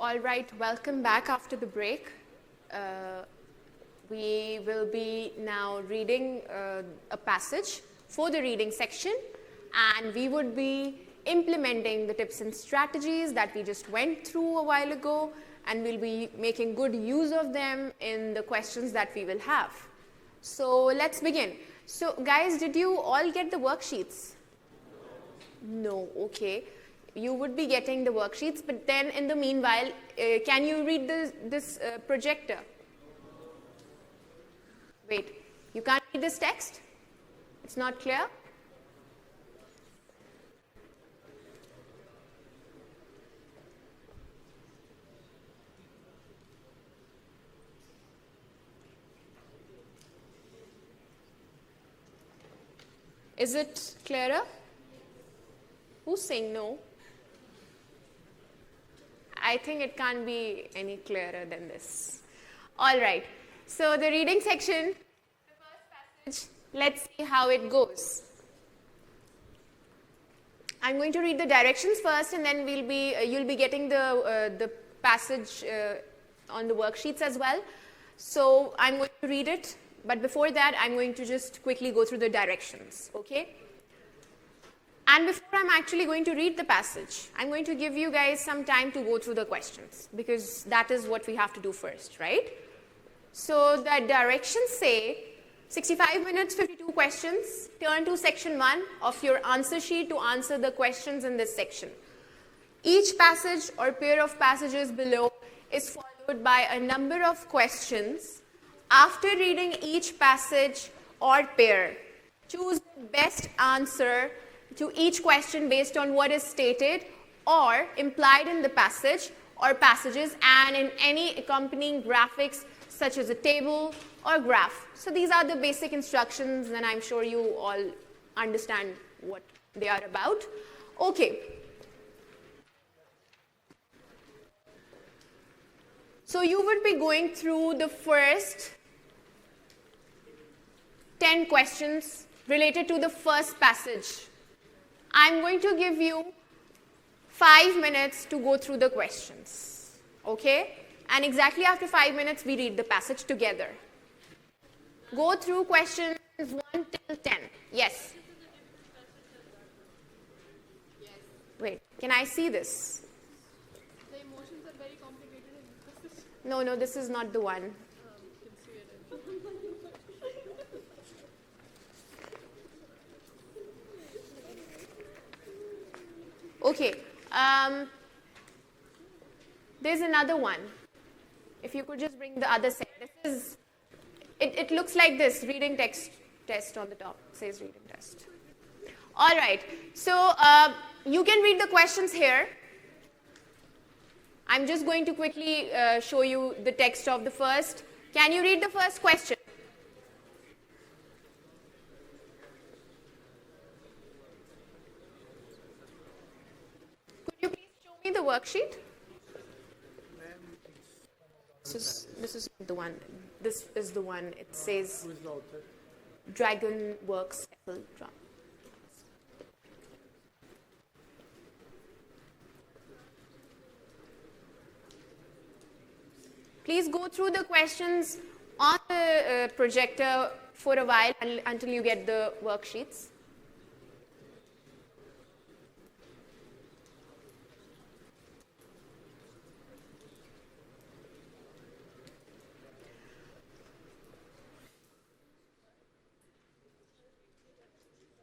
All right, welcome back after the break. We will be now reading a passage for the reading section, and we would be implementing the tips and strategies that we just went through a while ago, and we'll be making good use of them in the questions that we will have. So let's begin. So guys, did you all get the worksheets? No, okay. You would be getting the worksheets, but then in the meanwhile, can you read this projector? Wait, you can't read this text? It's not clear? Is it clearer? Who's saying no? I think it can't be any clearer than this. All right. So the reading section, the first passage, let's see how it goes. I'm going to read the directions first, and then you'll be getting the passage on the worksheets as well. So I'm going to read it, but before that, I'm going to just quickly go through the directions, okay? And before I'm actually going to read the passage, I'm going to give you guys some time to go through the questions, because that is what we have to do first, right? So the directions say 65 minutes, 52 questions. Turn to section 1 of your answer sheet to answer the questions in this section. Each passage or pair of passages below is followed by a number of questions. After reading each passage or pair, choose the best answer to each question based on what is stated or implied in the passage or passages and in any accompanying graphics such as a table or graph. So these are the basic instructions, and I'm sure you all understand what they are about. Okay. So you would be going through the first 10 questions related to the first passage. I'm going to give you 5 minutes to go through the questions, okay? And exactly after 5 minutes, we read the passage together. Go through questions 1 till 10. Yes? Wait, can I see this? The emotions are very complicated in this. No, this is not the one. Okay, there's another one. If you could just bring the other set. It looks like this, reading test on the top. It says reading test. All right, so you can read the questions here. I'm just going to quickly show you the text of the first. Can you read the first question? Could you please show me the worksheet? This is the one. This is the one. It says Dragon Works Apple Drum. Please go through the questions on the projector for a while until you get the worksheets.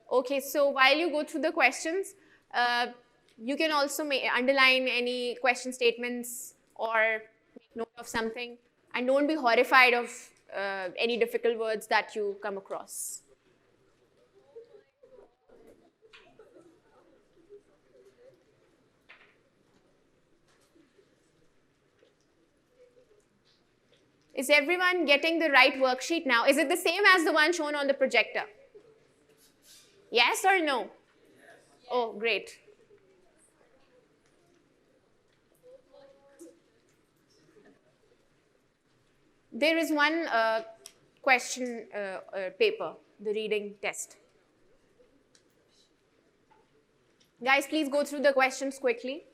Okay, so while you go through the questions, you can also underline any question statements or make note of something, and don't be horrified of any difficult words that you come across. Is everyone getting the right worksheet now? Is it the same as the one shown on the projector? Yes or no? Yes. Oh, great. There is one question paper, the reading test. Guys, please go through the questions quickly.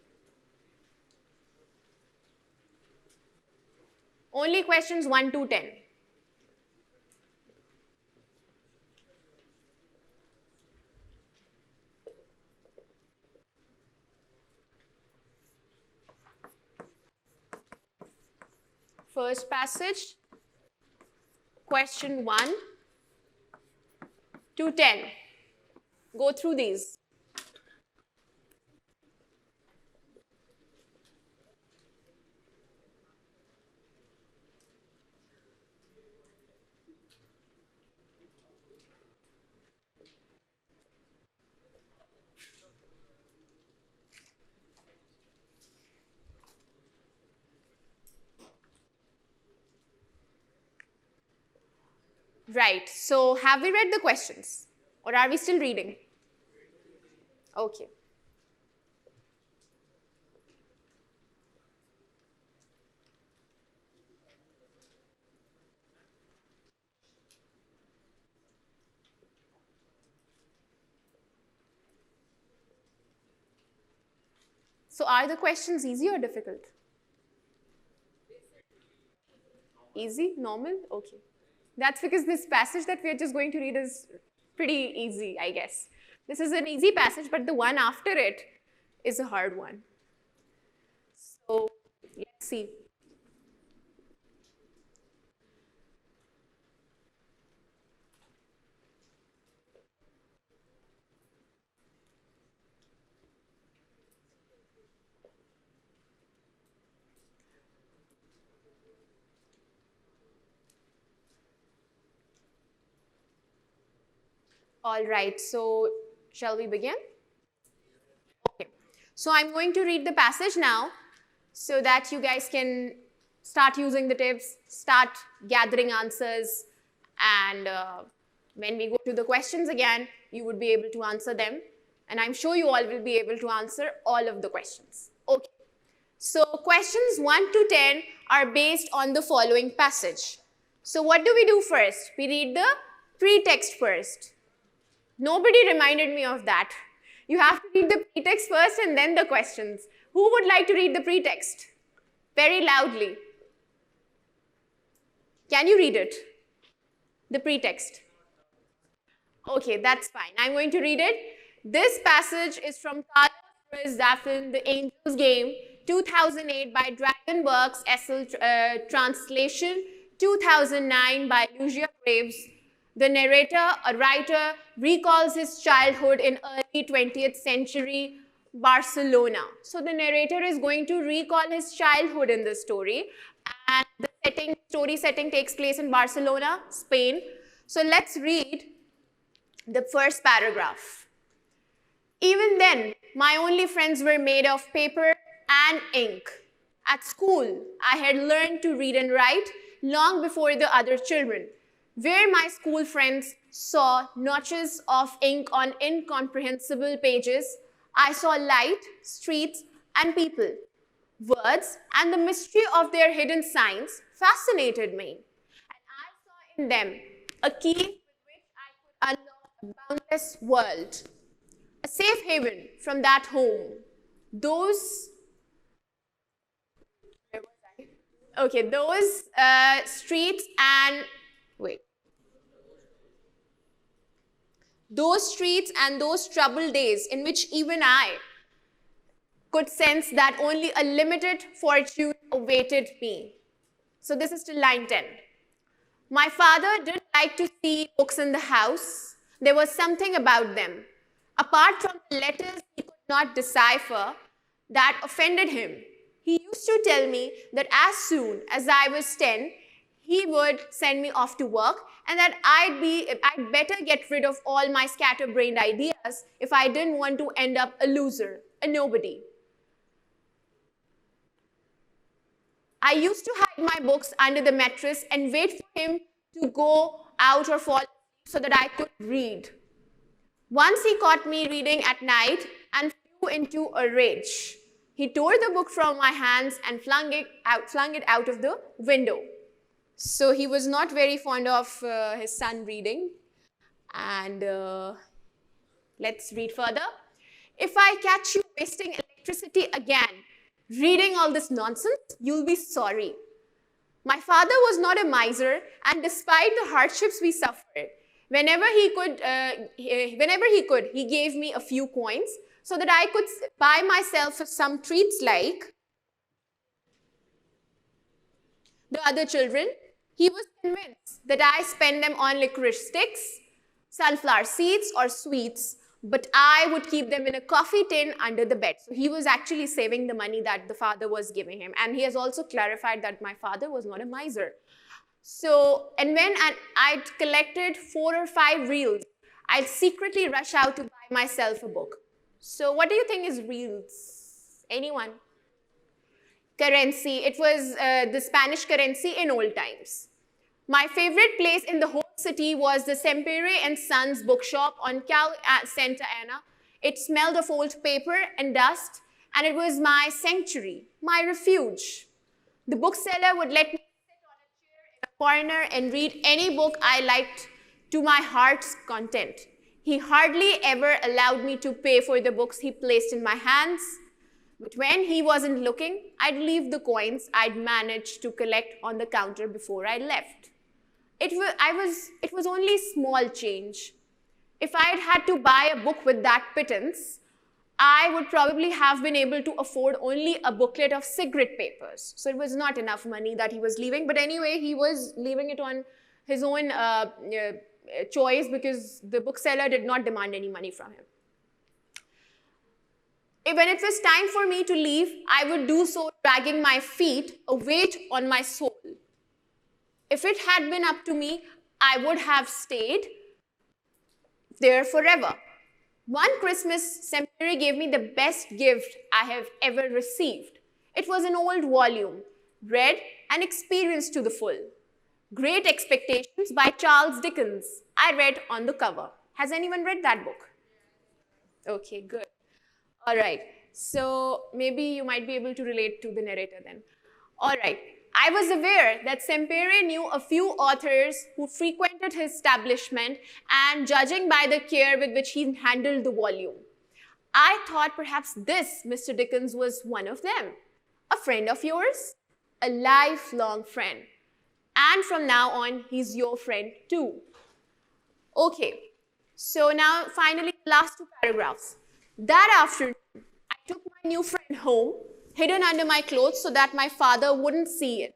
Only questions 1 to 10. First passage, question 1 to 10. Go through these. Right, so have we read the questions? Or are we still reading? Okay. So are the questions easy or difficult? Easy, normal, okay. That's because this passage that we are just going to read is pretty easy, I guess. This is an easy passage, but the one after it is a hard one. So let's see. All right, so shall we begin? Okay. So I'm going to read the passage now so that you guys can start using the tips, start gathering answers, and when we go to the questions again, you would be able to answer them. And I'm sure you all will be able to answer all of the questions. Okay. So questions 1 to 10 are based on the following passage. So what do we do first? We read the pretext first. Nobody reminded me of that. You have to read the pretext first and then the questions. Who would like to read the pretext? Very loudly. Can you read it? The pretext. Okay, that's fine. I'm going to read it. This passage is from Carl Zaffin, The Angel's Game, 2008 by Dragonworks, SL translation, 2009 by Lucia Graves. The narrator, a writer, recalls his childhood in early 20th century Barcelona. So the narrator is going to recall his childhood in this story, and the story setting takes place in Barcelona, Spain. So let's read the first paragraph. Even then, my only friends were made of paper and ink. At school, I had learned to read and write long before the other children. Where my school friends saw notches of ink on incomprehensible pages, I saw light, streets, and people. Words and the mystery of their hidden signs fascinated me. And I saw in them a key with which I could unlock a boundless world, a safe haven from that home. Those streets and those streets and those troubled days in which even I could sense that only a limited fortune awaited me. So this is till line 10. My father didn't like to see books in the house. There was something about them, apart from the letters he could not decipher, that offended him. He used to tell me that as soon as I was 10, he would send me off to work, and that I'd better get rid of all my scatterbrained ideas if I didn't want to end up a loser, a nobody. I used to hide my books under the mattress and wait for him to go out or fall so that I could read. Once he caught me reading at night and flew into a rage. He tore the book from my hands and flung it out of the window. So he was not very fond of his son reading. And let's read further. If I catch you wasting electricity again, reading all this nonsense, you'll be sorry. My father was not a miser, and despite the hardships we suffered, whenever he could, he gave me a few coins so that I could buy myself some treats like the other children. He was convinced that I spend them on licorice sticks, sunflower seeds, or sweets, but I would keep them in a coffee tin under the bed. So he was actually saving the money that the father was giving him. And he has also clarified that my father was not a miser. So, and when I'd collected 4 or 5 reels, I'd secretly rush out to buy myself a book. So what do you think is reels? Anyone? Currency. It was the Spanish currency in old times. My favorite place in the whole city was the Sempere and Sons bookshop on Cal Santa Ana. It smelled of old paper and dust, and it was my sanctuary, my refuge. The bookseller would let me sit on a chair in a corner and read any book I liked to my heart's content. He hardly ever allowed me to pay for the books he placed in my hands. But when he wasn't looking, I'd leave the coins I'd managed to collect on the counter before I left. It was only small change. If I'd had to buy a book with that pittance, I would probably have been able to afford only a booklet of cigarette papers. So it was not enough money that he was leaving. But anyway, he was leaving it on his own choice because the bookseller did not demand any money from him. When it was time for me to leave, I would do so dragging my feet, a weight on my soul. If it had been up to me, I would have stayed there forever. One Christmas, Seminary gave me the best gift I have ever received. It was an old volume, read and experienced to the full. Great Expectations by Charles Dickens. I read on the cover. Has anyone read that book? Okay, good. All right, so maybe you might be able to relate to the narrator then. All right, I was aware that Sempere knew a few authors who frequented his establishment, and judging by the care with which he handled the volume, I thought perhaps this Mr. Dickens was one of them. A friend of yours? A lifelong friend. And from now on, he's your friend too. Okay, so now finally, last 2 paragraphs. That afternoon, I took my new friend home, hidden under my clothes so that my father wouldn't see it.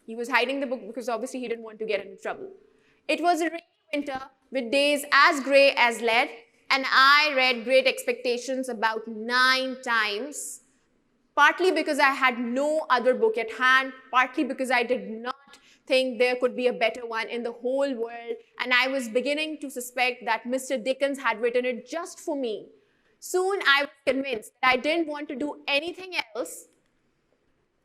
He was hiding the book because obviously he didn't want to get into trouble. It was a rainy winter with days as gray as lead, and I read Great Expectations about 9 times, partly because I had no other book at hand, partly because I did not think there could be a better one in the whole world, and I was beginning to suspect that Mr. Dickens had written it just for me. Soon I was convinced that I didn't want to do anything else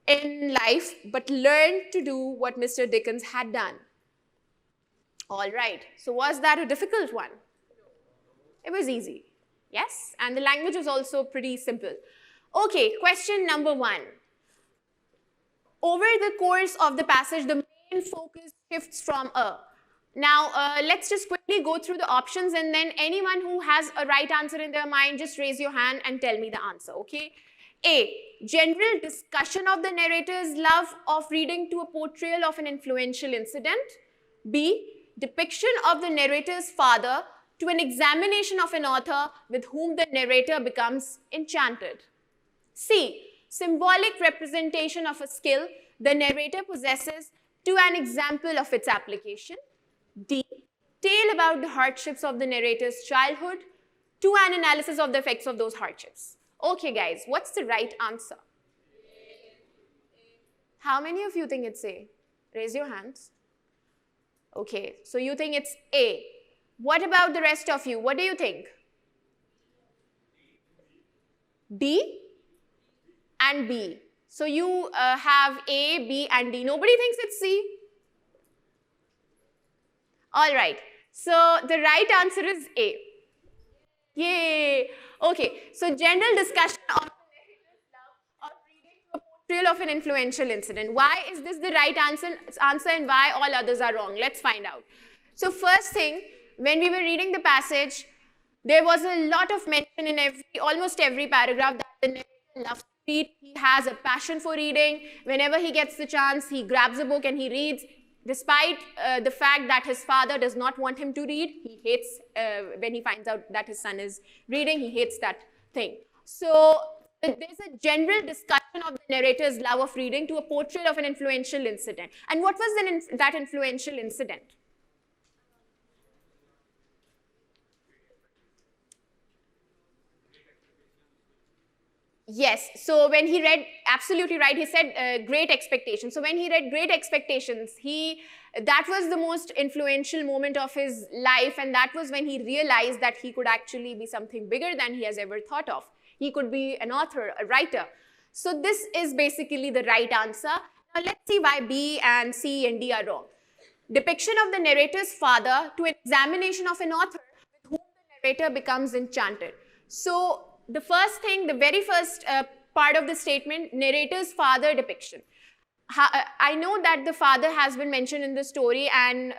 in life but learn to do what Mr. Dickens had done. All right, so was that a difficult one? It was easy, yes? And the language was also pretty simple. Okay, question number 1. Over the course of the passage, the main focus shifts from a. Now, let's just quickly go through the options, and then anyone who has a right answer in their mind, just raise your hand and tell me the answer, okay? A, general discussion of the narrator's love of reading to a portrayal of an influential incident. B, depiction of the narrator's father to an examination of an author with whom the narrator becomes enchanted. C, symbolic representation of a skill the narrator possesses to an example of its application. D, tale about the hardships of the narrator's childhood to an analysis of the effects of those hardships. Okay, guys, what's the right answer? How many of you think it's A? Raise your hands. Okay, so you think it's A. What about the rest of you? What do you think? D and B. So you have A, B, and D. Nobody thinks it's C? All right, so the right answer is A. Yay! Okay, so general discussion of the narrator's love of reading to a portrayal of an influential incident. Why is this the right answer and why all others are wrong? Let's find out. So first thing, when we were reading the passage, there was a lot of mention in almost every paragraph that the narrator loves to read. He has a passion for reading. Whenever he gets the chance, he grabs a book and he reads. Despite the fact that his father does not want him to read, he hates when he finds out that his son is reading, he hates that thing. So there's a general discussion of the narrator's love of reading to a portrait of an influential incident. And what was that influential incident? Yes, so when he read, absolutely right, he said Great Expectations. So when he read Great Expectations, that was the most influential moment of his life, and that was when he realized that he could actually be something bigger than he has ever thought of. He could be an author, a writer. So this is basically the right answer. Now let's see why B and C and D are wrong. Depiction of the narrator's father to an examination of an author with whom the narrator becomes enchanted. So the first thing, the very first part of the statement, narrator's father depiction. I know that the father has been mentioned in the story, and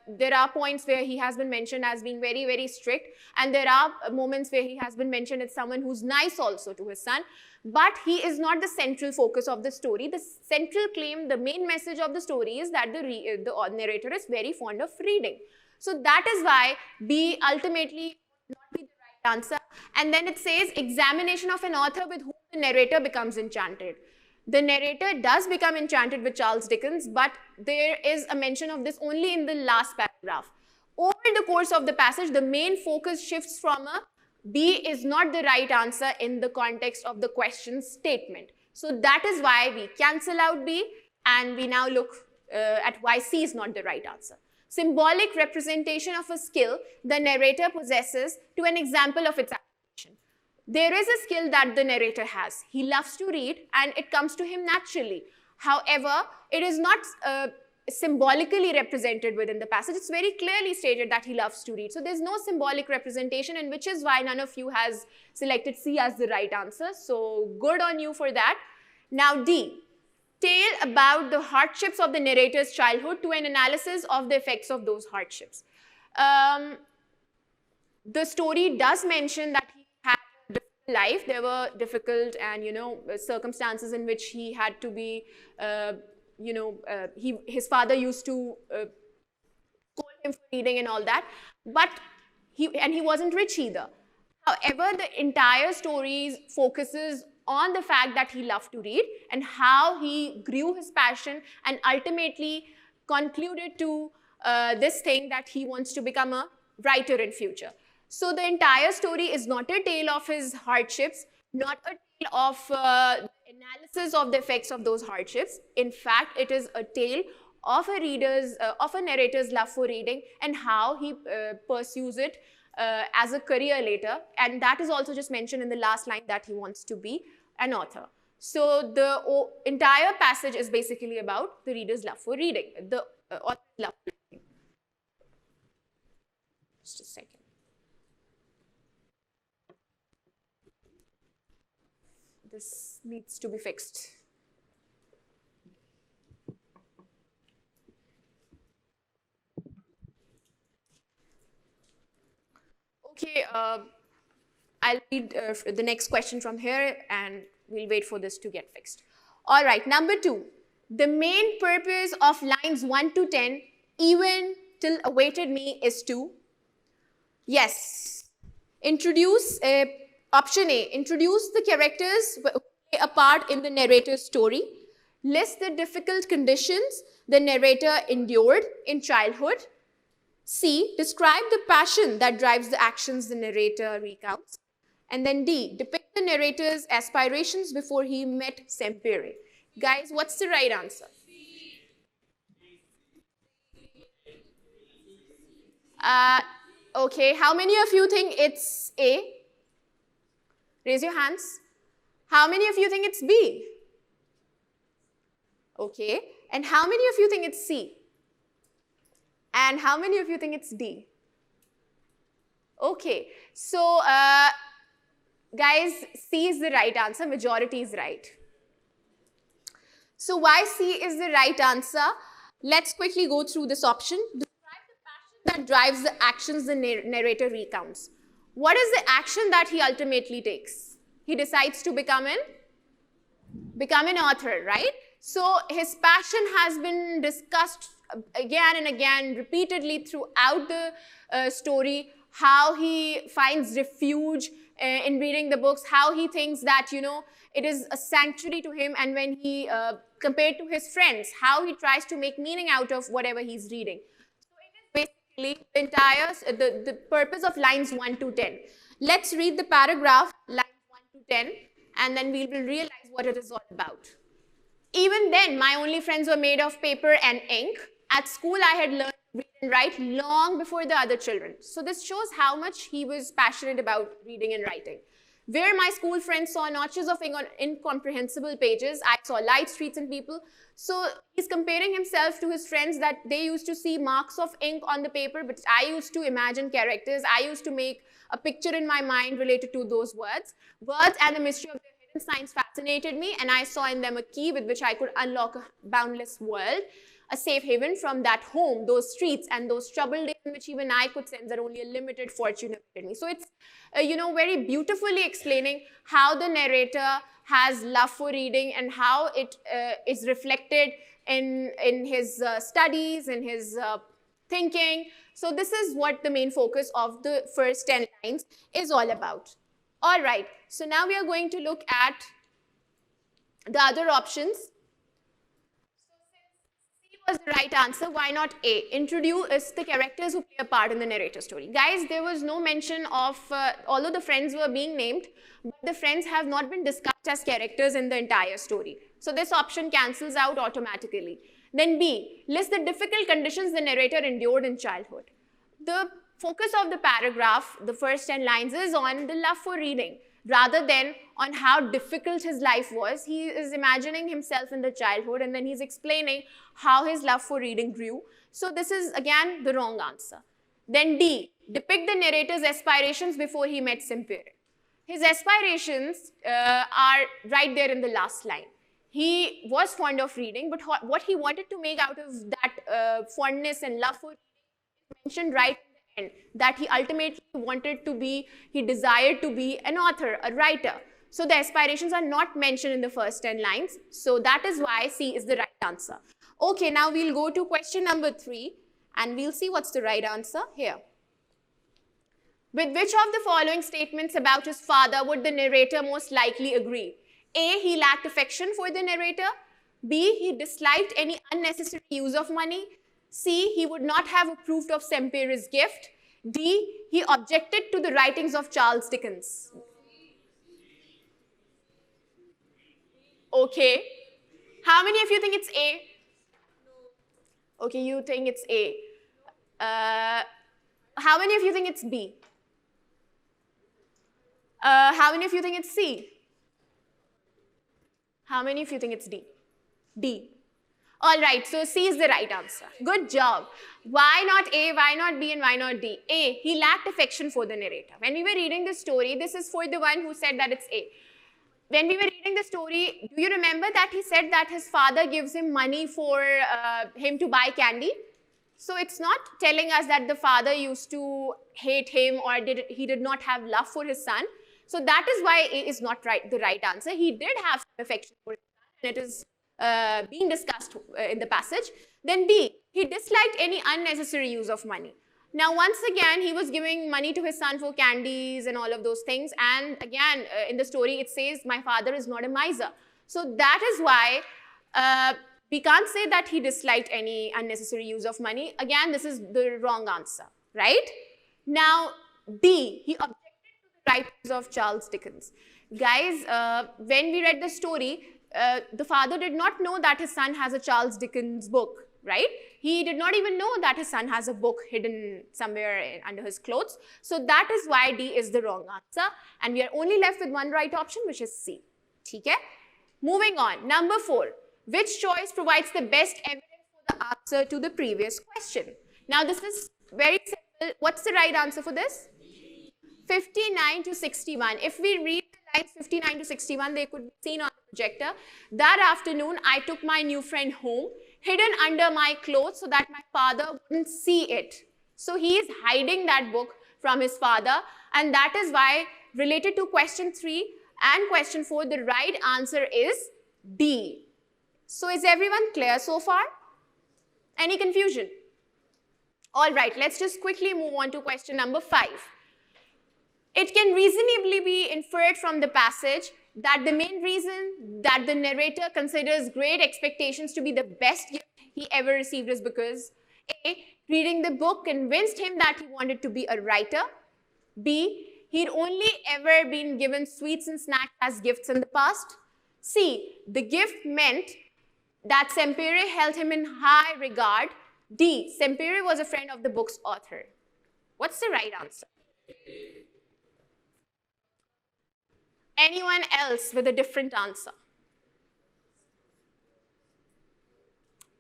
there are points where he has been mentioned as being very, very strict, and there are moments where he has been mentioned as someone who's nice also to his son, but he is not the central focus of the story. The central claim, the main message of the story is that the narrator is very fond of reading. So that is why B ultimately not be the right answer. And then it says examination of an author with whom the narrator becomes enchanted. The narrator does become enchanted with Charles Dickens, but there is a mention of this only in the last paragraph. Over the course of the passage, the main focus shifts from a B is not the right answer in the context of the question statement. So that is why we cancel out B, and we now look at why C is not the right answer. Symbolic representation of a skill the narrator possesses to an example of its application. There is a skill that the narrator has. He loves to read, and it comes to him naturally. However, it is not symbolically represented within the passage. It's very clearly stated that he loves to read. So there's no symbolic representation, and which is why none of you has selected C as the right answer. So good on you for that. Now D, tale about the hardships of the narrator's childhood to an analysis of the effects of those hardships. The story does mention that he had a difficult life. There were difficult and, circumstances in which he had to be, his father used to scold him for reading and all that, but he wasn't rich either. However, the entire story focuses on the fact that he loved to read and how he grew his passion and ultimately concluded to this thing that he wants to become a writer in future. So the entire story is not a tale of his hardships, not a tale of analysis of the effects of those hardships. In fact, it is a tale of a narrator's love for reading and how he pursues it as a career later. And that is also just mentioned in the last line that he wants to be an author. So the entire passage is basically about the reader's love for reading, the author's love for reading. Just a second. This needs to be fixed. Okay, I'll read the next question from here and we'll wait for this to get fixed. All right, number 2. The main purpose of lines 1 to 10, even till awaited me, is to, yes, introduce, option A, introduce the characters who play a part in the narrator's story, list the difficult conditions the narrator endured in childhood. C, describe the passion that drives the actions the narrator recounts. And then D, depict the narrator's aspirations before he met Sempere. Guys, what's the right answer? Okay, how many of you think it's A? Raise your hands. How many of you think it's B? Okay, and how many of you think it's C? And how many of you think it's D? Okay, so guys, C is the right answer, majority is right. So why C is the right answer? Let's quickly go through this option. Describe the passion that drives the actions the narrator recounts. What is the action that he ultimately takes? He decides to become an become an author, right? So his passion has been discussed again and again, repeatedly throughout the story, how he finds refuge in reading the books, how he thinks that, you know, it is a sanctuary to him, and when he compared to his friends, how he tries to make meaning out of whatever he's reading. So it is basically the entire, the purpose of lines 1 to 10. Let's read the paragraph, lines 1 to 10, and then we will realize what it is all about. Even then, my only friends were made of paper and ink. At school, I had learned to read and write long before the other children. So this shows how much he was passionate about reading and writing. Where my school friends saw notches of ink on incomprehensible pages, I saw light streets and people. So he's comparing himself to his friends, that they used to see marks of ink on the paper, but I used to imagine characters. I used to make a picture in my mind related to those words. Words and the mystery of their hidden signs fascinated me, and I saw in them a key with which I could unlock a boundless world, a safe haven from that home, those streets, and those troubled days in which even I could sense that only a limited fortune awaited me. So it's, you know, very beautifully explaining how the narrator has love for reading and how it is reflected in his studies, in his thinking. So this is what the main focus of the first 10 lines is all about. All right, so now we are going to look at the other options. Was the right answer. Why not A? Introduce the characters who play a part in the narrator story. Guys, there was no mention of, although the friends were being named, but the friends have not been discussed as characters in the entire story. So this option cancels out automatically. Then B, list the difficult conditions the narrator endured in childhood. The focus of the paragraph, the first 10 lines, is on the love for reading, rather than on how difficult his life was. He is imagining himself in the childhood, and then he's explaining how his love for reading grew. So this is again the wrong answer. Then D, depict the narrator's aspirations before he met Simpere. His aspirations are right there in the last line. He was fond of reading, but what he wanted to make out of that fondness and love for reading is mentioned right in the end, that he ultimately wanted to be, he desired to be an author, a writer. So the aspirations are not mentioned in the first 10 lines. So that is why C is the right answer. Okay, now we'll go to question number 3, and we'll see what's the right answer here. With which of the following statements about his father would the narrator most likely agree? A, he lacked affection for the narrator. B, he disliked any unnecessary use of money. C, he would not have approved of Sempere's gift. D, he objected to the writings of Charles Dickens. Okay. How many of you think it's A? Okay, you think it's A. How many of you think it's B? How many of you think it's C? How many of you think it's D? D. All right, so C is the right answer. Good job. Why not A, why not B, and why not D? A, he lacked affection for the narrator. When we were reading the story, this is for the one who said that it's A. When we were reading the story, do you remember that he said that his father gives him money for him to buy candy? So it's not telling us that the father used to hate him or he did not have love for his son. So that is why A is not the right answer. He did have some affection for his son, and it is being discussed in the passage. Then B, he disliked any unnecessary use of money. Now, once again, he was giving money to his son for candies and all of those things. And again, in the story, it says, my father is not a miser. So that is why we can't say that he disliked any unnecessary use of money. Again, this is the wrong answer, right? Now, D, he objected to the writings of Charles Dickens. Guys, when we read the story, the father did not know that his son has a Charles Dickens book, right? He did not even know that his son has a book hidden somewhere under his clothes. So that is why D is the wrong answer. And we are only left with one right option, which is C. Okay? Moving on. Number 4. Which choice provides the best evidence for the answer to the previous question? Now this is very simple. What's the right answer for this? 59 to 61. If we read the lines 59 to 61, they could be seen on the projector. That afternoon, I took my new friend home, hidden under my clothes so that my father wouldn't see it. So he is hiding that book from his father, and that is why, related to question 3 and question 4, the right answer is D. So is everyone clear so far? Any confusion? All right, let's just quickly move on to question number 5. It can reasonably be inferred from the passage that the main reason that the narrator considers Great Expectations to be the best gift he ever received is because A. Reading the book convinced him that he wanted to be a writer. B. He'd only ever been given sweets and snacks as gifts in the past. C. The gift meant that Sempere held him in high regard. D. Sempere was a friend of the book's author. What's the right answer? Anyone else with a different answer?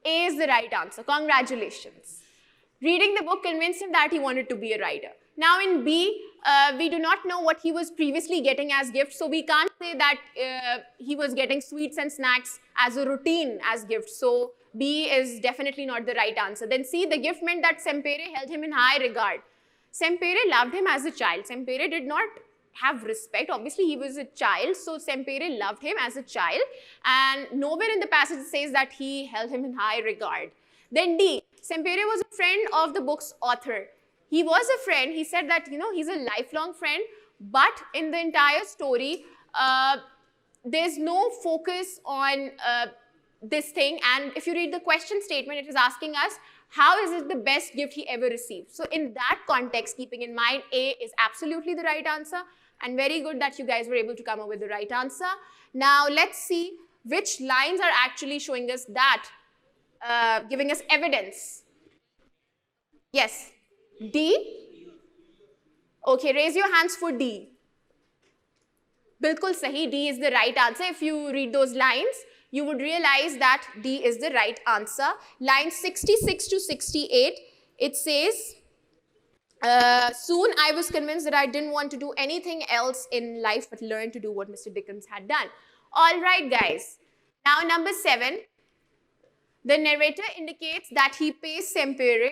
A is the right answer. Congratulations. Reading the book convinced him that he wanted to be a writer. Now in B, we do not know what he was previously getting as gifts, so we can't say that he was getting sweets and snacks as a routine as gifts. So B is definitely not the right answer. Then C, the gift meant that Sempere held him in high regard. Sempere loved him as a child. Sempere did not have respect. Obviously, he was a child, so Sempere loved him as a child, and nowhere in the passage says that he held him in high regard. Then D, Sempere was a friend of the book's author. He was a friend. He said that, he's a lifelong friend, but in the entire story, there's no focus on this thing. And if you read the question statement, it is asking us, how is it the best gift he ever received? So in that context, keeping in mind, A is absolutely the right answer. And very good that you guys were able to come up with the right answer. Now let's see which lines are actually showing us that, giving us evidence. Yes. D? Okay, raise your hands for D. Bilkul sahi, D is the right answer. If you read those lines, you would realize that D is the right answer. Line 66 to 68, it says, soon I was convinced that I didn't want to do anything else in life but learn to do what Mr. Dickens had done. All right, guys. Now, number 7. The narrator indicates that he pays Sempere.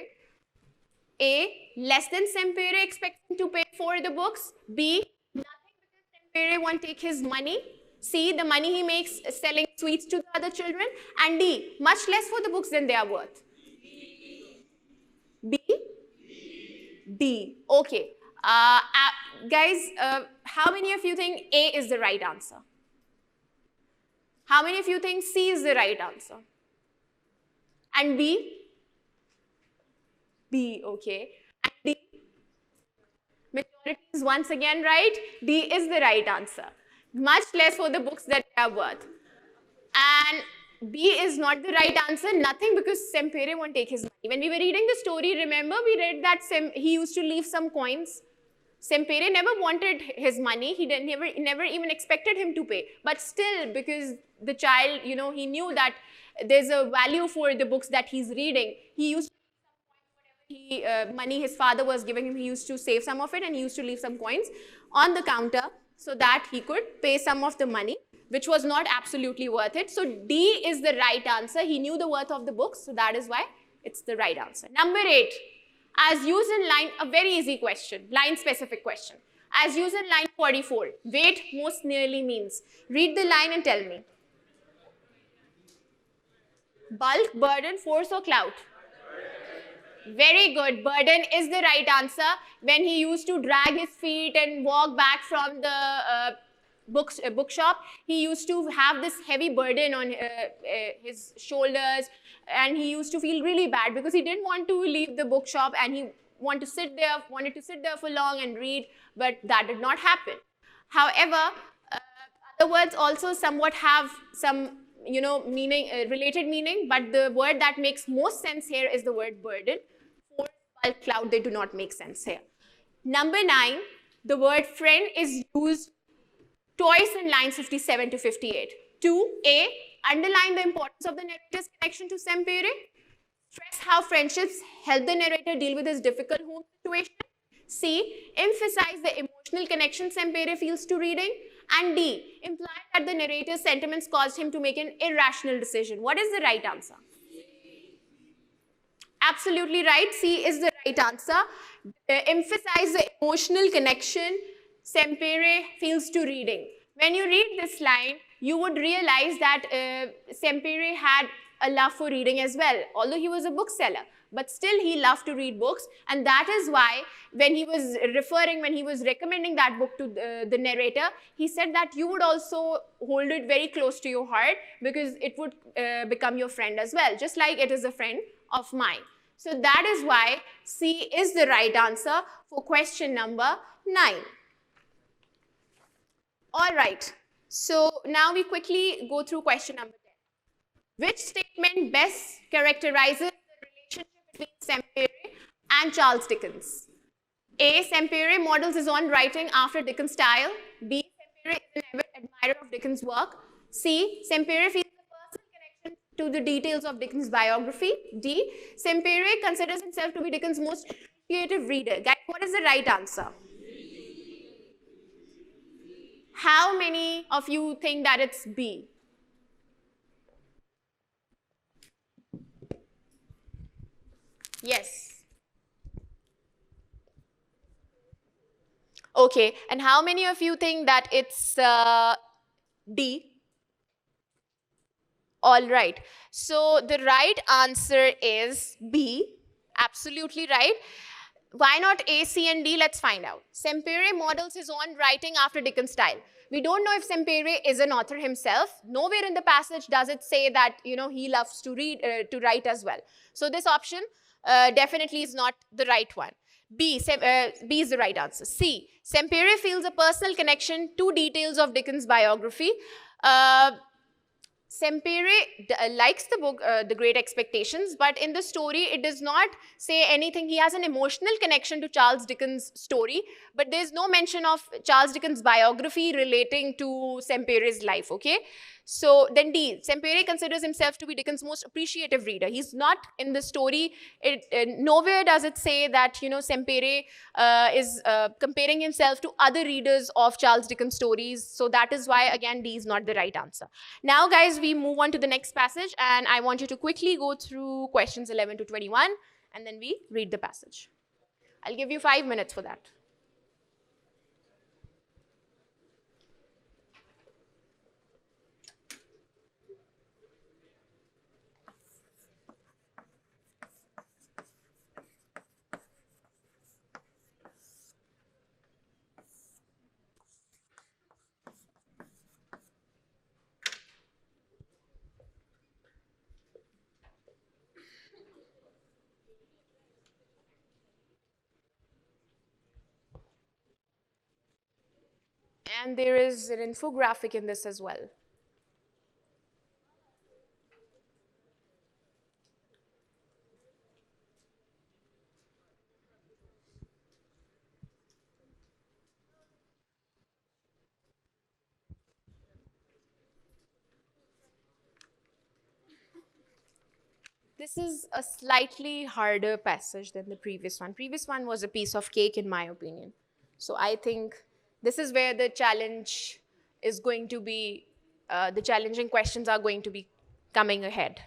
A. Less than Sempere expecting to pay for the books. B. Nothing because Sempere won't take his money. C. The money he makes selling sweets to the other children. And D. Much less for the books than they are worth. B. D. Okay. Guys, how many of you think A is the right answer? How many of you think C is the right answer? And B? B, okay. And D? Majority is once again right. D is the right answer. Much less for the books that they are worth. And B is not the right answer. Nothing because Sempere won't take his money. When we were reading the story, remember we read that he used to leave some coins. Sempere never wanted his money. He never even expected him to pay. But still, because the child, he knew that there's a value for the books that he's reading. He used to money his father was giving him, he used to save some of it and he used to leave some coins on the counter so that he could pay some of the money, which was not absolutely worth it. So D is the right answer. He knew the worth of the books, so that is why it's the right answer. Number 8, as used in line, a very easy question, line specific question. As used in line 44, weight most nearly means. Read the line and tell me. Bulk, burden, force or clout? Very good. Burden is the right answer. When he used to drag his feet and walk back from the bookshop, he used to have this heavy burden on his shoulders, and he used to feel really bad because he didn't want to leave the bookshop and he wanted to sit there for long and read, but that did not happen. However, other words also somewhat have some meaning, related meaning, but the word that makes most sense here is the word burden. Force, bulk, cloud, they do not make sense here. Number 9, the word friend is used twice in lines 57 to 58. 2A, underline the importance of the narrator's connection to Sempere. Stress how friendships help the narrator deal with his difficult home situation. C, emphasize the emotional connection Sempere feels to reading. And D, imply that the narrator's sentiments caused him to make an irrational decision. What is the right answer? Absolutely right. C is the right answer. Emphasize the emotional connection Sempere feels to reading. When you read this line, you would realize that Sempere had a love for reading as well, although he was a bookseller. But still he loved to read books, and that is why when he was recommending that book to the narrator, he said that you would also hold it very close to your heart because it would become your friend as well, just like it is a friend of mine. So that is why C is the right answer for question number 9. All right, so now we quickly go through question number 10. Which statement best characterizes the relationship between Sempere and Charles Dickens? A. Sempere models his own writing after Dickens' style. B. Sempere is an avid admirer of Dickens' work. C. Sempere feels a personal connection to the details of Dickens' biography. D. Sempere considers himself to be Dickens' most appreciative reader. Guys, what is the right answer? How many of you think that it's B? Yes. Okay, and how many of you think that it's D? All right. So the right answer is B. Absolutely right. Why not A, C, and D? Let's find out. Sempere models his own writing after Dickens' style. We don't know if Sempere is an author himself. Nowhere in the passage does it say that he loves to read, to write as well. So this option definitely is not the right one. B is the right answer. C. Sempere feels a personal connection to details of Dickens' biography. Sempere likes the book, The Great Expectations, but in the story, it does not say anything. He has an emotional connection to Charles Dickens' story, but there's no mention of Charles Dickens' biography relating to Sempere's life, okay? So then D, Sempere considers himself to be Dickens' most appreciative reader. He's not in the story. Nowhere does it say that, Sempere is comparing himself to other readers of Charles Dickens' stories. So that is why, again, D is not the right answer. Now, guys, we move on to the next passage, and I want you to quickly go through questions 11 to 21, and then we read the passage. I'll give you 5 minutes for that. And there is an infographic in this as well. This is a slightly harder passage than the previous one. Previous one was a piece of cake, in my opinion. So I think this is where the challenge is going to be, the challenging questions are going to be coming ahead.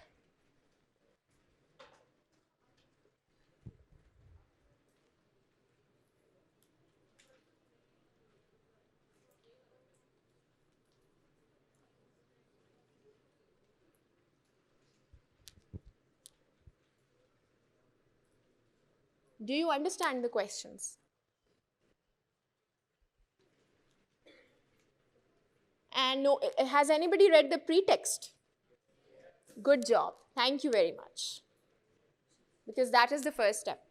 Do you understand the questions? And no, has anybody read the pretext? Good job. Thank you very much. Because that is the first step.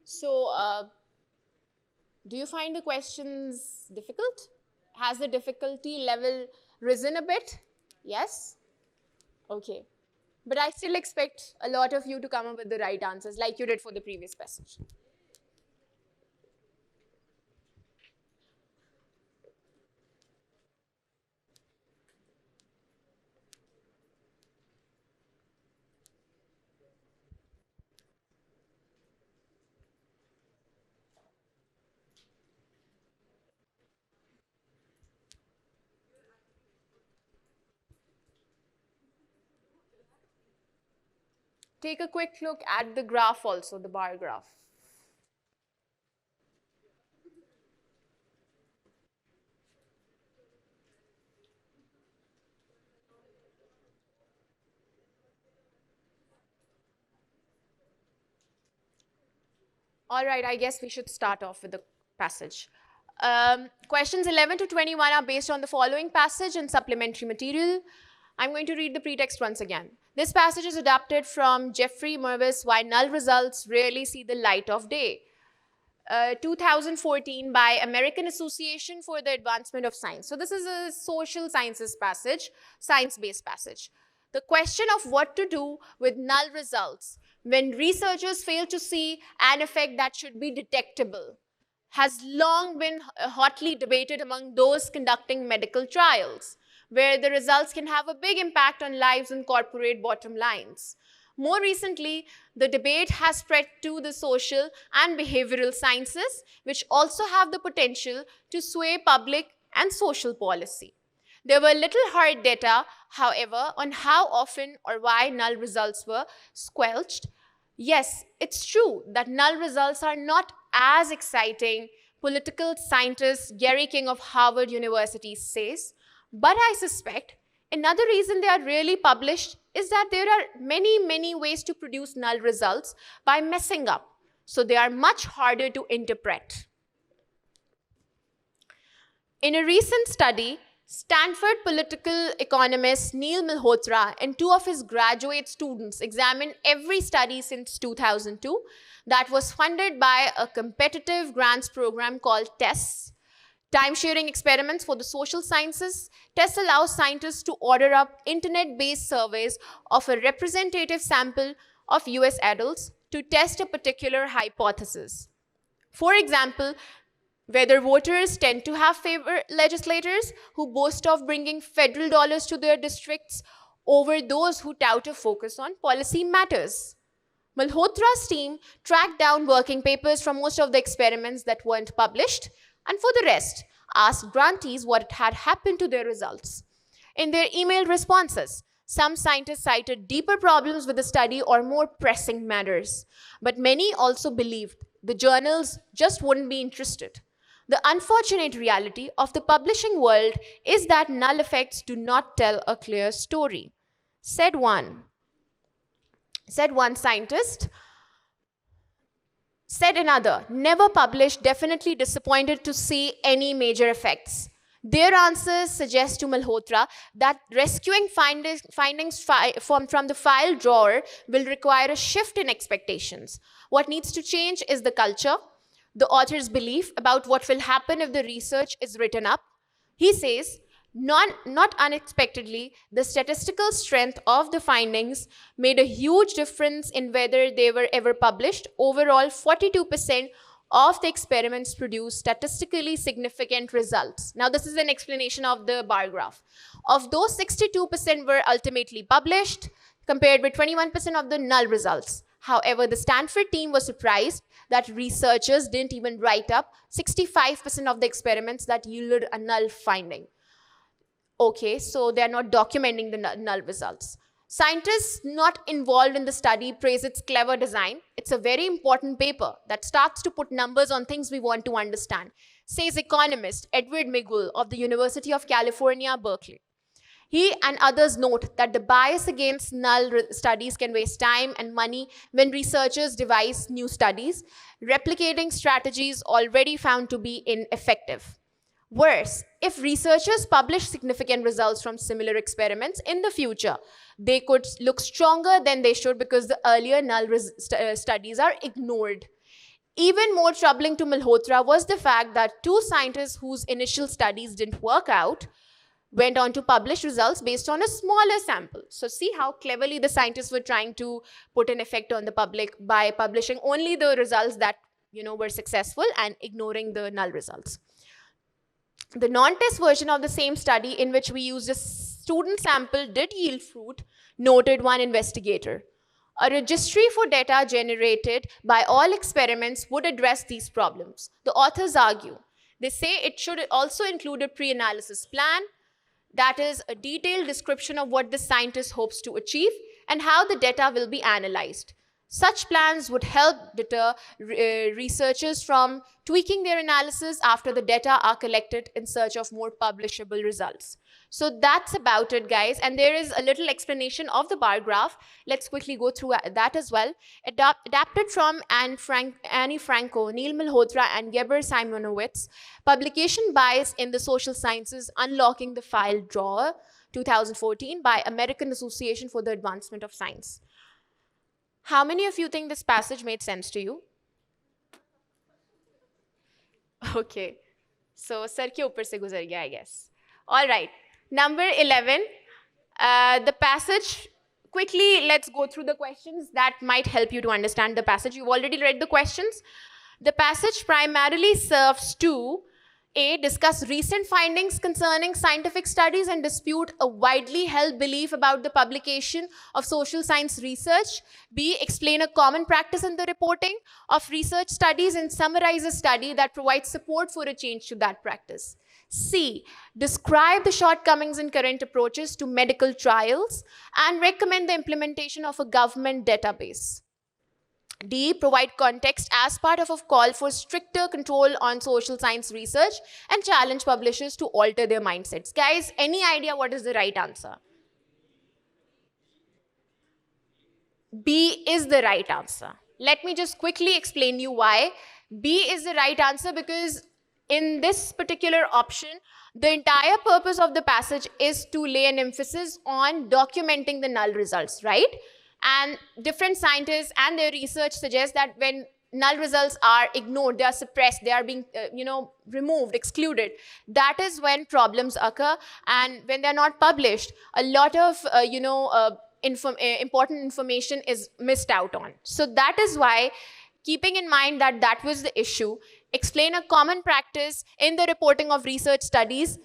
So, do you find the questions difficult? Has the difficulty level risen a bit? Yes? Okay. But I still expect a lot of you to come up with the right answers like you did for the previous passage. take a quick look at the graph also, the bar graph. All right, I guess we should start off with the passage. Questions 11 to 21 are based on the following passage and supplementary material. I'm going to read the pretext once again. This passage is adapted from Jeffrey Mervis' Why Null Results Rarely See the Light of Day, 2014 by American Association for the Advancement of Science. So this is a social sciences passage, science-based passage. The question of what to do with null results when researchers fail to see an effect that should be detectable has long been hotly debated among those conducting medical trials, where the results can have a big impact on lives and corporate bottom lines. More recently, the debate has spread to the social and behavioral sciences, which also have the potential to sway public and social policy. There were little hard data, however, on how often or why null results were squelched. Yes, it's true that null results are not as exciting, political scientist Gary King of Harvard University says, but I suspect another reason they are rarely published is that there are many ways to produce null results by messing up, so they are much harder to interpret. In a recent study, Stanford political economist Neil Malhotra and two of his graduate students examined every study since 2002 that was funded by a competitive grants program called TESS, time-sharing experiments for the social sciences. TESS allows scientists to order up internet-based surveys of a representative sample of US adults to test a particular hypothesis. For example, whether voters tend to have favor legislators who boast of bringing federal dollars to their districts over those who tout a focus on policy matters. Malhotra's team tracked down working papers from most of the experiments that weren't published, and for the rest, asked grantees what had happened to their results. In their email responses, some scientists cited deeper problems with the study or more pressing matters, but many also believed the journals just wouldn't be interested. The unfortunate reality of the publishing world is that null effects do not tell a clear story. Said one scientist. Said another, never published, definitely disappointed to see any major effects. Their answers suggest to Malhotra that rescuing findings from the file drawer will require a shift in expectations. What needs to change is the culture, the author's belief about what will happen if the research is written up. He says, not unexpectedly, the statistical strength of the findings made a huge difference in whether they were ever published. Overall, 42% of the experiments produced statistically significant results. Now, this is an explanation of the bar graph. Of those, 62% were ultimately published, compared with 21% of the null results. However, the Stanford team was surprised that researchers didn't even write up 65% of the experiments that yielded a null finding. Okay, so they're not documenting the null results. Scientists not involved in the study praise its clever design. It's a very important paper that starts to put numbers on things we want to understand, says economist Edward Miguel of the University of California, Berkeley. He and others note that the bias against null studies can waste time and money when researchers devise new studies, replicating strategies already found to be ineffective. Worse, if researchers publish significant results from similar experiments in the future, they could look stronger than they should because the earlier null studies are ignored. Even more troubling to Malhotra was the fact that two scientists whose initial studies didn't work out went on to publish results based on a smaller sample. So see how cleverly the scientists were trying to put an effect on the public by publishing only the results that were successful and ignoring the null results. The non-test version of the same study, in which we used a student sample, did yield fruit, noted one investigator. A registry for data generated by all experiments would address these problems. The authors argue. They say it should also include a pre-analysis plan, that is, a detailed description of what the scientist hopes to achieve, and how the data will be analyzed. Such plans would help deter researchers from tweaking their analysis after the data are collected in search of more publishable results. So that's about it, guys. And there is a little explanation of the bar graph. Let's quickly go through that as well. Adapted from Annie Franco, Neil Malhotra, and Geber Simonowitz, Publication Bias in the Social Sciences, Unlocking the File Drawer, 2014, by American Association for the Advancement of Science. How many of you think this passage made sense to you? Okay. So, sir ke upar se guzar gaya, I guess. All right. Number 11. The passage, quickly, let's go through the questions that might help you to understand the passage. You've already read the questions. The passage primarily serves to A, discuss recent findings concerning scientific studies and dispute a widely held belief about the publication of social science research. B, explain a common practice in the reporting of research studies and summarize a study that provides support for a change to that practice. C, describe the shortcomings in current approaches to medical trials and recommend the implementation of a government database. D, provide context as part of a call for stricter control on social science research and challenge publishers to alter their mindsets. Guys, any idea what is the right answer? B is the right answer. Let me just quickly explain you why. B is the right answer because in this particular option, the entire purpose of the passage is to lay an emphasis on documenting the null results, right? And different scientists and their research suggest that when null results are ignored, they are suppressed, they are being removed, excluded, that is when problems occur. And when they're not published, a lot of important information is missed out on. So that is why, keeping in mind that that was the issue, explain a common practice in the reporting of research studies.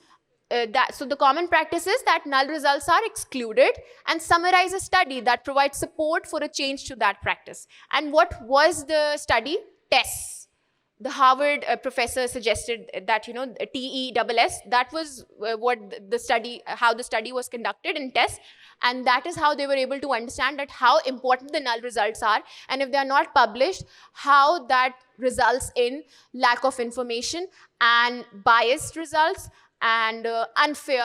So the common practice is that null results are excluded, and summarize a study that provides support for a change to that practice. And what was the study? TESS. The Harvard professor suggested that, TESS, that was what the study, how the study was conducted in TESS. And that is how they were able to understand that how important the null results are. And if they are not published, how that results in lack of information and biased results and unfair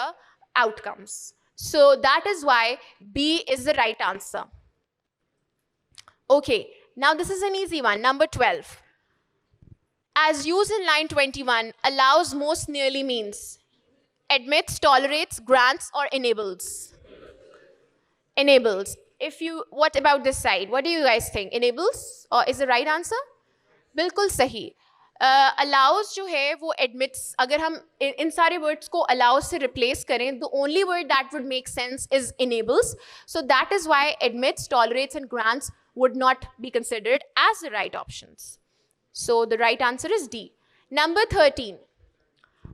outcomes. So that is why B is the right answer. Okay, now this is an easy one, number 12. As used in line 21, allows most nearly means admits, tolerates, grants, or enables. Enables. What about this side? What do you guys think? Enables or is the right answer? बिल्कुल सही. Allows जो है वो admits, अगर हम इन सारे words को allows से replace करें, the only word that would make sense is enables. So that is why admits, tolerates, and grants would not be considered as the right options. So the right answer is D. Number 13.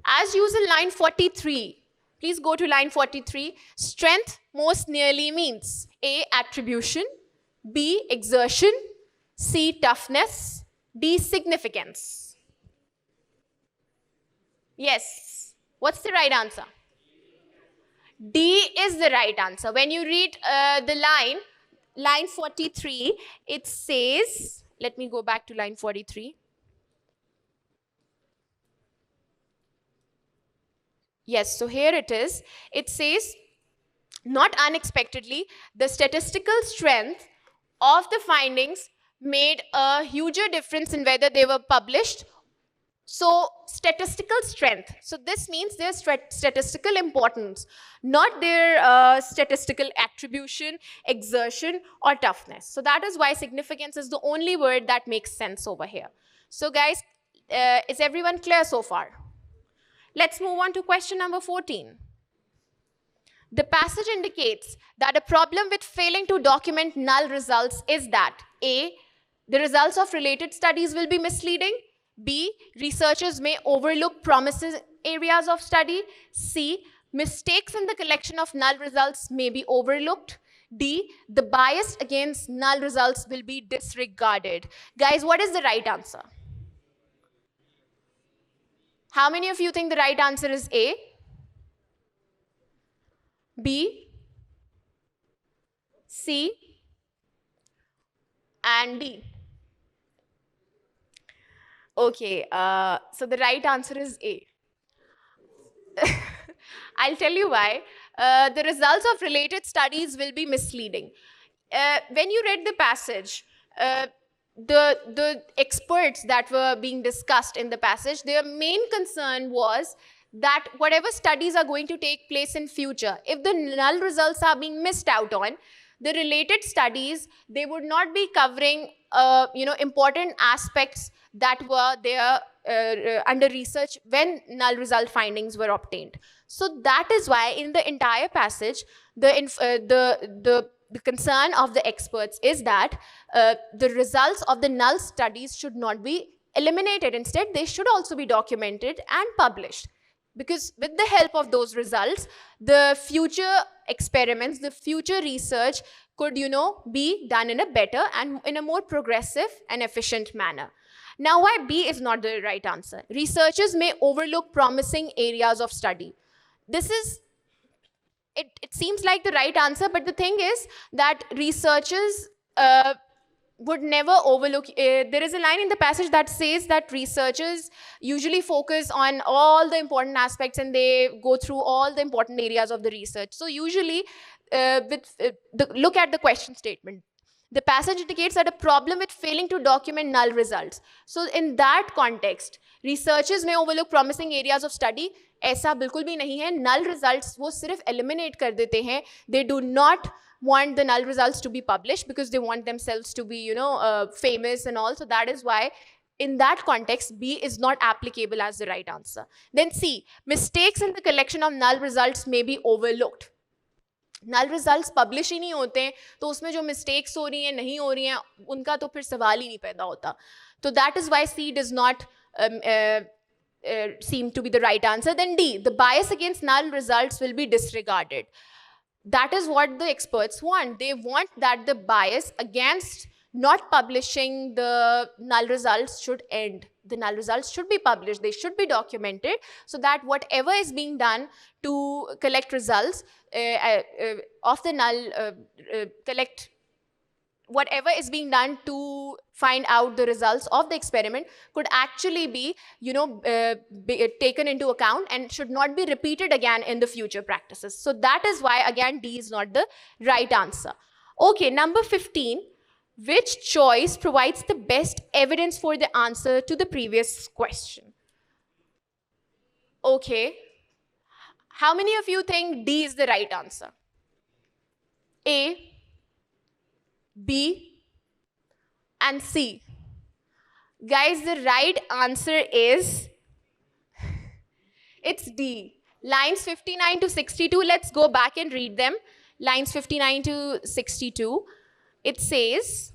As used in line 43, please go to line 43. Strength most nearly means A, attribution, B, exertion, C, toughness, D, significance. Yes. What's the right answer? D is the right answer. When you read the line 43, it says, let me go back to line 43. Yes, so here it is. It says, not unexpectedly, the statistical strength of the findings made a huger difference in whether they were published. So statistical strength. So this means their statistical importance, not their statistical attribution, exertion, or toughness. So that is why significance is the only word that makes sense over here. So guys, is everyone clear so far? Let's move on to question number 14. The passage indicates that a problem with failing to document null results is that A, the results of related studies will be misleading. B, researchers may overlook promising areas of study. C, mistakes in the collection of null results may be overlooked. D, the bias against null results will be disregarded. Guys, what is the right answer? How many of you think the right answer is A? B? C, and D. Okay, so the right answer is A. I'll tell you why. The results of related studies will be misleading. When you read the passage, the experts that were being discussed in the passage, their main concern was that whatever studies are going to take place in future, if the null results are being missed out on, the related studies, they would not be covering important aspects that were there under research when null result findings were obtained. So that is why in the entire passage, the concern of the experts is that the results of the null studies should not be eliminated. Instead, they should also be documented and published. Because with the help of those results, the future experiments, the future research could, be done in a better and in a more progressive and efficient manner. Now, why B is not the right answer? Researchers may overlook promising areas of study. This is, it seems like the right answer, but the thing is that researchers would never overlook. There is a line in the passage that says that researchers usually focus on all the important aspects and they go through all the important areas of the research. So usually, look at the question statement. The passage indicates that a problem with failing to document null results. So in that context, researchers may overlook promising areas of study. ऐसा बिल्कुल भी नहीं है. Null results वो सिर्फ eliminate कर देते हैं. They do not want the null results to be published because they want themselves to be, famous and all. So that is why in that context, B is not applicable as the right answer. Then C, mistakes in the collection of null results may be overlooked. Null results publish ही नहीं होते हैं तो उसमें जो mistakes हो रही हैं नहीं हो रही हैं उनका तो फिर सवाल ही नहीं पैदा होता तो that is why she does not seem to be the right answer. Then D, the bias against null results will be disregarded. That is what the experts want. They want that the bias against not publishing the null results should end. The null results should be published. They should be documented so that whatever is being done to collect results of the null, whatever is being done to find out the results of the experiment could actually be, taken into account and should not be repeated again in the future practices. So that is why, again, D is not the right answer. Okay, number 15. Which choice provides the best evidence for the answer to the previous question? Okay. How many of you think D is the right answer? A, B, and C. Guys, the right answer is, it's D. Lines 59 to 62, let's go back and read them. Lines 59 to 62. It says,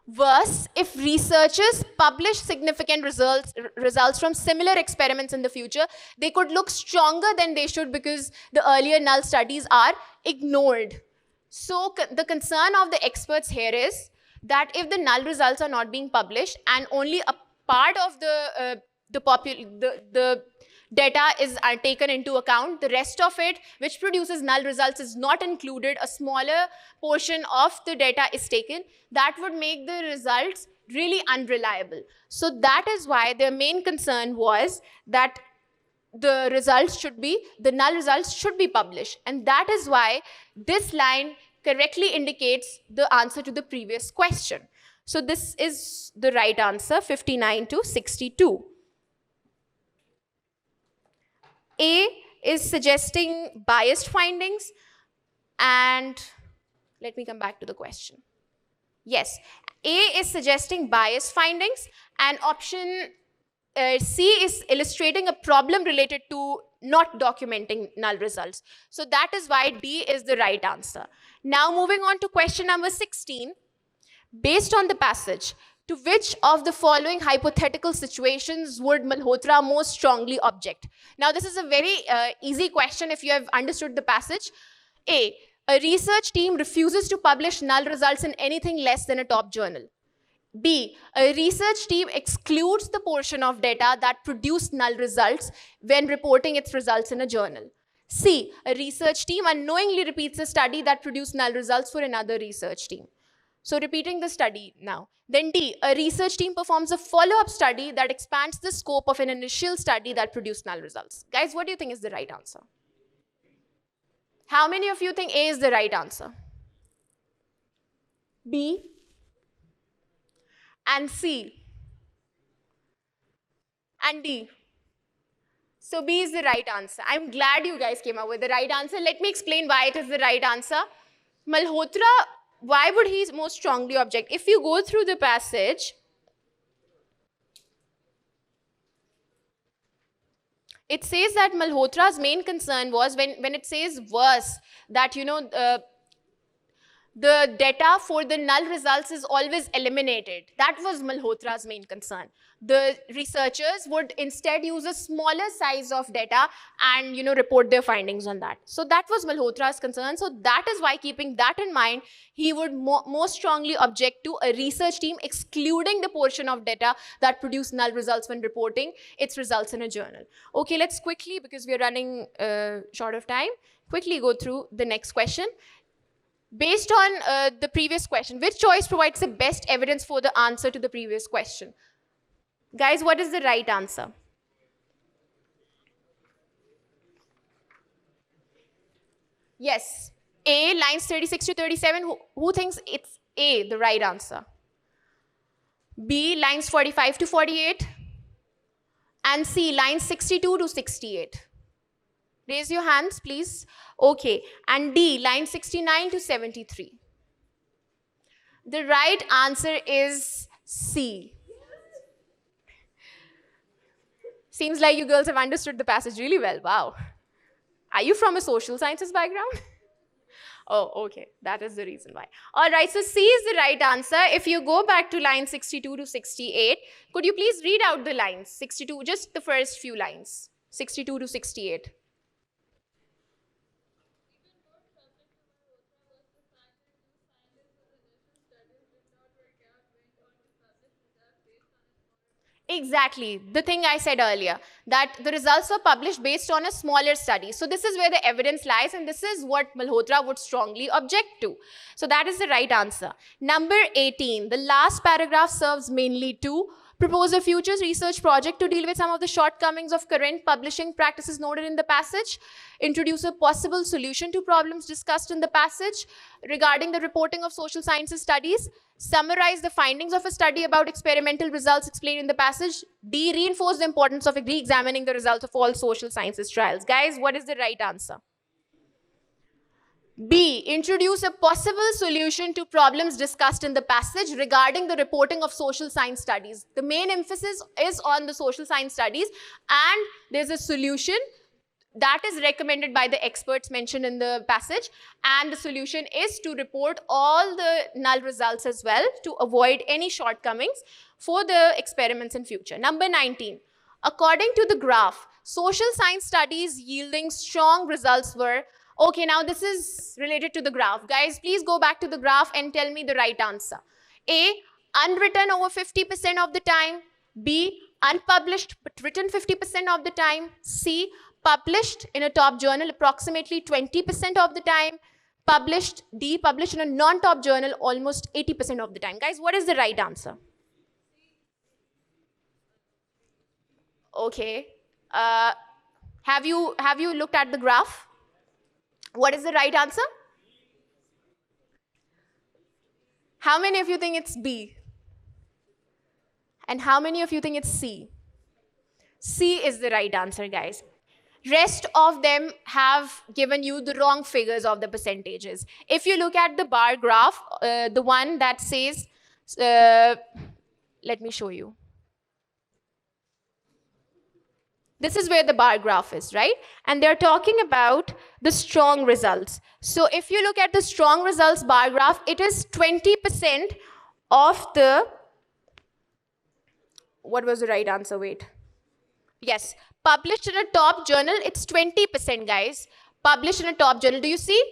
worse, if researchers publish significant results from similar experiments in the future, they could look stronger than they should because the earlier null studies are ignored. So the concern of the experts here is that if the null results are not being published and only a part of the data is taken into account, the rest of it, which produces null results, is not included, a smaller portion of the data is taken, that would make the results really unreliable. So that is why their main concern was that the null results should be published. And that is why this line correctly indicates the answer to the previous question. So this is the right answer, 59 to 62. A is suggesting biased findings, and let me come back to the question. Yes, A is suggesting biased findings, and option C is illustrating a problem related to not documenting null results. So that is why D is the right answer. Now moving on to question number 16. Based on the passage, to which of the following hypothetical situations would Malhotra most strongly object? Now, this is a very easy question if you have understood the passage. A research team refuses to publish null results in anything less than a top journal. B, a research team excludes the portion of data that produced null results when reporting its results in a journal. C, a research team unknowingly repeats a study that produced null results for another research team. So repeating the study now. Then D, a research team performs a follow-up study that expands the scope of an initial study that produced null results. Guys, what do you think is the right answer? How many of you think A is the right answer? B and C and D. So B is the right answer. I'm glad you guys came up with the right answer. Let me explain why it is the right answer. Malhotra, why would he most strongly object? If you go through the passage, it says that Malhotra's main concern was when it says verse, that the data for the null results is always eliminated. That was Malhotra's main concern. The researchers would instead use a smaller size of data and report their findings on that. So that was Malhotra's concern. So that is why, keeping that in mind, he would most strongly object to a research team excluding the portion of data that produce null results when reporting its results in a journal. Okay, let's quickly, because we are running short of time, quickly go through the next question. Based on the previous question, which choice provides the best evidence for the answer to the previous question? Guys, what is the right answer? Yes, A, lines 36 to 37. Who thinks it's A, the right answer? B, lines 45 to 48. And C, lines 62 to 68. Raise your hands, please. Okay, and D, line 69 to 73. The right answer is C. Seems like you girls have understood the passage really well. Wow. Are you from a social sciences background? Oh, okay. That is the reason why. All right, so C is the right answer. If you go back to line 62 to 68, could you please read out the lines? 62, just the first few lines. 62 to 68. Exactly, the thing I said earlier, that the results were published based on a smaller study. So this is where the evidence lies, and this is what Malhotra would strongly object to. So that is the right answer. Number 18, the last paragraph serves mainly to propose a future research project to deal with some of the shortcomings of current publishing practices noted in the passage, introduce a possible solution to problems discussed in the passage regarding the reporting of social sciences studies, summarize the findings of a study about experimental results explained in the passage, D, reinforce the importance of re-examining the results of all social sciences trials. Guys, what is the right answer? B, introduce a possible solution to problems discussed in the passage regarding the reporting of social science studies. The main emphasis is on the social science studies, and there's a solution that is recommended by the experts mentioned in the passage, and the solution is to report all the null results as well to avoid any shortcomings for the experiments in future. Number 19, according to the graph, social science studies yielding strong results were. Okay, now this is related to the graph. Guys, please go back to the graph and tell me the right answer. A, unwritten over 50% of the time. B, unpublished but written 50% of the time. C, published in a top journal approximately 20% of the time. D, published in a non-top journal almost 80% of the time. Guys, what is the right answer? Okay. Have you looked at the graph? What is the right answer? How many of you think it's B? And how many of you think it's C? C is the right answer, guys. Rest of them have given you the wrong figures of the percentages. If you look at the bar graph, the one that says, let me show you. This is where the bar graph is, right? And they're talking about the strong results. So if you look at the strong results bar graph, it is 20% of the, what was the right answer? Wait. Yes, published in a top journal, it's 20%, guys. Published in a top journal. Do you see?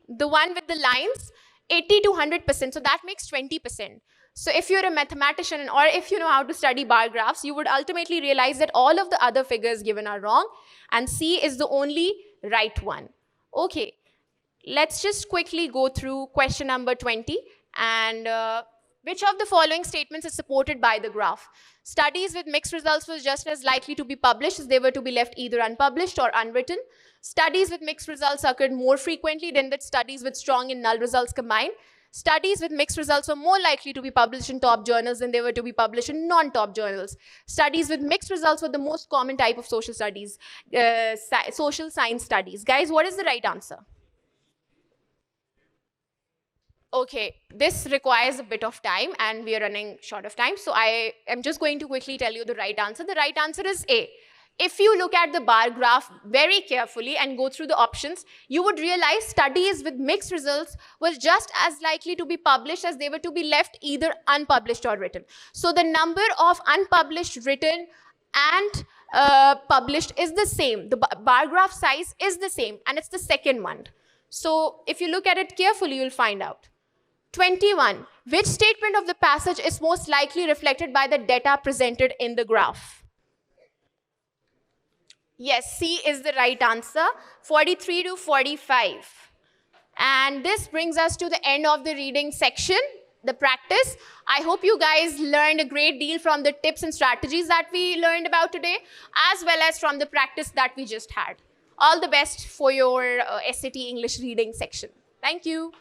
The one with the lines, 80 to 100%. So that makes 20%. So if you're a mathematician or if you know how to study bar graphs, you would ultimately realize that all of the other figures given are wrong, and C is the only right one. Okay, let's just quickly go through question number 20. And which of the following statements is supported by the graph? Studies with mixed results was just as likely to be published as they were to be left either unpublished or unwritten. Studies with mixed results occurred more frequently than that studies with strong and null results combined. Studies with mixed results were more likely to be published in top journals than they were to be published in non-top journals. Studies with mixed results were the most common type of social studies, social science studies. Guys, what is the right answer? Okay, this requires a bit of time and we are running short of time. So I am just going to quickly tell you the right answer. The right answer is A. If you look at the bar graph very carefully and go through the options, you would realize studies with mixed results were just as likely to be published as they were to be left either unpublished or written. So the number of unpublished, written, and published is the same. The bar graph size is the same, and it's the second one. So if you look at it carefully, you'll find out. 21. Which statement of the passage is most likely reflected by the data presented in the graph? Yes, C is the right answer, 43 to 45. And this brings us to the end of the reading section, the practice. I hope you guys learned a great deal from the tips and strategies that we learned about today, as well as from the practice that we just had. All the best for your SAT English reading section. Thank you.